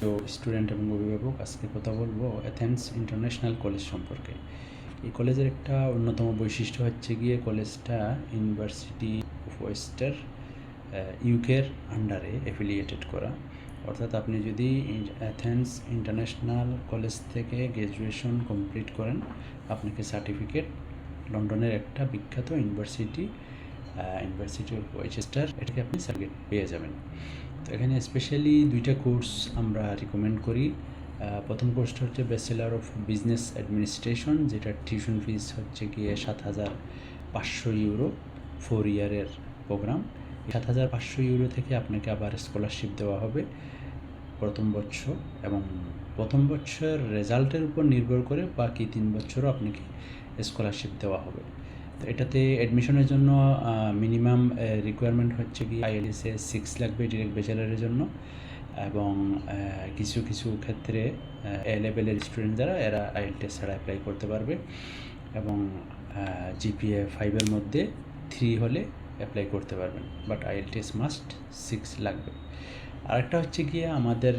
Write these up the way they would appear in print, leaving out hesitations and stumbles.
তো স্টুডেন্ট এবং অভিভাবক, আজকে কথা বলবো অ্যাথেন্স ইন্টারন্যাশনাল কলেজ সম্পর্কে। এই কলেজের একটা অন্যতম বৈশিষ্ট্য হচ্ছে গিয়ে কলেজটা ইউনিভার্সিটি অফ ওয়েস্টার ইউকের আন্ডারে অ্যাফিলিয়েটেড করা। অর্থাৎ আপনি যদি অ্যাথেন্স ইন্টারন্যাশনাল কলেজ থেকে গ্র্যাজুয়েশন কমপ্লিট করেন, আপনাকে সার্টিফিকেট লন্ডনের একটা বিখ্যাত ইউনিভার্সিটি অফ ওয়েস্টার এটাকে আপনি সার্টিফিকেট পেয়ে যাবেন। তো এখানে স্পেশালি দুইটা কোর্স আমরা রিকমেন্ড করি। প্রথম কোর্সটা হচ্ছে ব্যাচেলার অফ বিজনেস অ্যাডমিনিস্ট্রেশন, যেটার টিউশন ফিস হচ্ছে গিয়ে 7,500 ইউরো, 4 ইয়ারের প্রোগ্রাম। 7,500 ইউরো থেকে আপনাকে আবার স্কলারশিপ দেওয়া হবে প্রথম বছর, এবং প্রথম বছর রেজাল্টের উপর নির্ভর করে বাকি 3 বছরও আপনাকে স্কলারশিপ দেওয়া হবে। তো এটাতে অ্যাডমিশনের জন্য মিনিমাম রিকোয়ারমেন্ট হচ্ছে কি আইএলটিএসে 6 লাগবে ডিরেক্ট ব্যাচেলারের জন্য, এবং কিছু কিছু ক্ষেত্রে এ লেভেলের স্টুডেন্ট যারা এরা আইএলটিএস ছাড়া অ্যাপ্লাই করতে পারবে, এবং জিপিএ 5-এর মধ্যে 3 হলে অ্যাপ্লাই করতে পারবেন, বাট আইএলটিএস মাস্ট 6 লাগবে। আরেকটা হচ্ছে গিয়ে আমাদের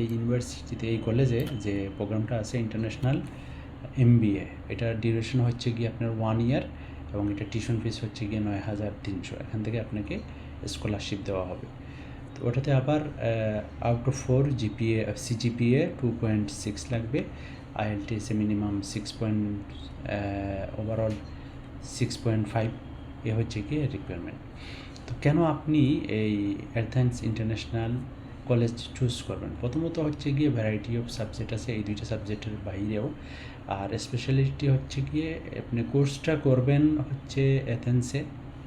এই ইউনিভার্সিটিতে, এই কলেজে যে প্রোগ্রামটা আছে ইন্টারন্যাশনাল এমবিএ, এটার ডিউরেশন হচ্ছে গিয়ে আপনার 1 ইয়ার, এবং এটা টিউশন ফিস হচ্ছে গিয়ে 9,300। এখান থেকে আপনাকে স্কলারশিপ দেওয়া হবে। তো ওটাতে আবার আউট অফ 4 জিপিএ সিজিপিএ 2.6 লাগবে, আইএলটিএসে মিনিমাম 6 ওভারঅল 6.5 এ হচ্ছে গিয়ে রিকোয়ারমেন্ট। তো কেন আপনি এই অ্যাথেন্স ইন্টারন্যাশনাল কলেজ চুজ করবেন? প্রথমত হচ্ছে গিয়ে ভ্যারাইটি অফ সাবজেক্ট আছে এই দুইটা সাবজেক্টের বাইরেও, আর স্পেশালিটি হচ্ছে গিয়ে আপনি কোর্সটা করবেন হচ্ছে অ্যাথেন্সে,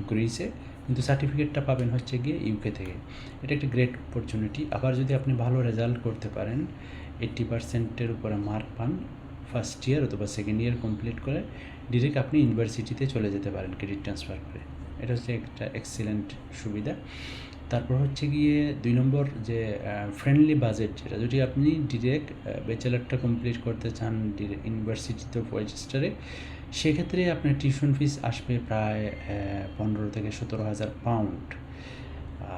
গ্রিসে, কিন্তু সার্টিফিকেটটা পাবেন হচ্ছে গিয়ে ইউকে থেকে। এটা একটা গ্রেট অপরচুনিটি। আবার যদি আপনি ভালো রেজাল্ট করতে পারেন, 80%-এর উপরে মার্ক পান ফার্স্ট ইয়ার অথবা সেকেন্ড ইয়ার কমপ্লিট করে, ডিরেক্ট আপনি ইউনিভার্সিটিতে চলে যেতে পারেন ক্রেডিট ট্রান্সফার করে। এটা হচ্ছে একটা এক্সিলেন্ট সুবিধা। তারপর হচ্ছে গিয়ে 2 নম্বর যে ফ্রেন্ডলি বাজেট, যেটা যদি আপনি ডিরেক্ট ব্যাচেলারটা কমপ্লিট করতে চান ইউনিভার্সিটিতে ওয়েস্টারে, সেক্ষেত্রে আপনার টিউশন ফিস আসবে প্রায় 15 থেকে 17,000 পাউন্ড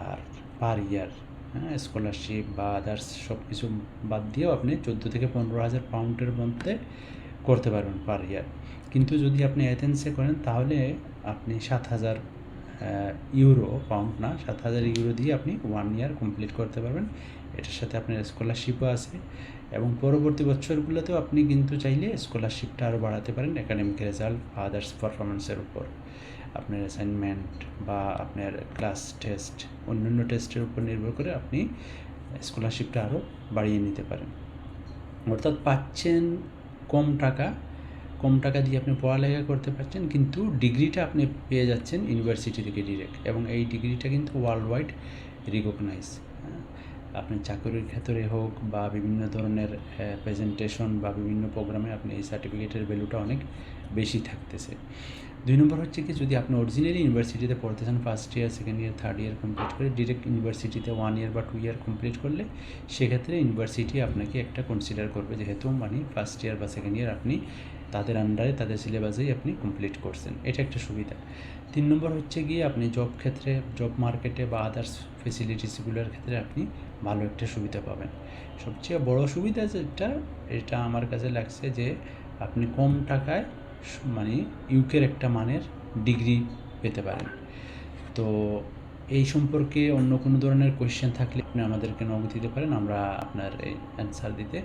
আর পার ইয়ার। হ্যাঁ, স্কলারশিপ বা আদার্স সব কিছু বাদ দিয়েও আপনি 14 থেকে 15,000 পাউন্ডের মধ্যে করতে পারবেন পার ইয়ার। কিন্তু যদি আপনি অ্যাথেন্সে করেন তাহলে আপনি 7,000 ইউরো, পাউন্ড না, 7,000 ইউরো দিয়ে আপনি 1 ইয়ার কমপ্লিট করতে পারবেন। এটার সাথে আপনার স্কলারশিপও আছে, এবং পরবর্তী বছরগুলোতেও আপনি কিন্তু চাইলে স্কলারশিপটা আরও বাড়াতে পারেন একাডেমিক রেজাল্ট বা আদার্স পারফরমেন্সের উপর। আপনার অ্যাসাইনমেন্ট বা আপনার ক্লাস টেস্ট, অন্যান্য টেস্টের উপর নির্ভর করে আপনি স্কলারশিপটা আরও বাড়িয়ে নিতে পারেন। অর্থাৎ পাচ্ছেন কম টাকা দিয়ে আপনি পড়ালেখা করতে পারছেন, কিন্তু ডিগ্রিটা আপনি পেয়ে যাচ্ছেন ইউনিভার্সিটি থেকে ডিরেক্ট, এবং এই ডিগ্রিটা কিন্তু ওয়ার্ল্ড ওয়াইড রিকগনাইজ। আপনি চাকরির ক্ষেত্রে হোক বা বিভিন্ন ধরনের প্রেজেন্টেশন বা বিভিন্ন প্রোগ্রামে আপনি এই সার্টিফিকেটের ভ্যালুটা অনেক বেশি থাকতেছে। 2 নম্বর হচ্ছে কি, যদি আপনি অরিজিনালি ইউনিভার্সিটিতে পড়তে চান, first year, second year, third year complete করে ডিরেক্ট ইউনিভার্সিটিতে 1 ইয়ার বা 2 ইয়ার কমপ্লিট করলে, সেক্ষেত্রে ইউনিভার্সিটি আপনাকে একটা কনসিডার করবে, যেহেতু ফার্স্ট ইয়ার বা সেকেন্ড ইয়ার আপনি তাদের আন্ডারে, তাদের সিলেবাসেই আপনি কমপ্লিট করছেন। এটা একটা সুবিধা। 3 নম্বর হচ্ছে গিয়ে আপনি জব ক্ষেত্রে, জব মার্কেটে বা আদার্স ফেসিলিটিসগুলোর ক্ষেত্রে আপনি ভালো একটা সুবিধা পাবেন। সবচেয়ে বড় সুবিধা যেটা, এটা আমার কাছে লাগছে যে আপনি কম টাকায় ইউকের একটা মানের ডিগ্রি পেতে পারেন। তো এই সম্পর্কে অন্য কোনো ধরনের কোয়েশ্চেন থাকলে আপনি আমাদেরকে নক দিতে পারেন, আমরা আপনার এই অ্যান্সার দিতে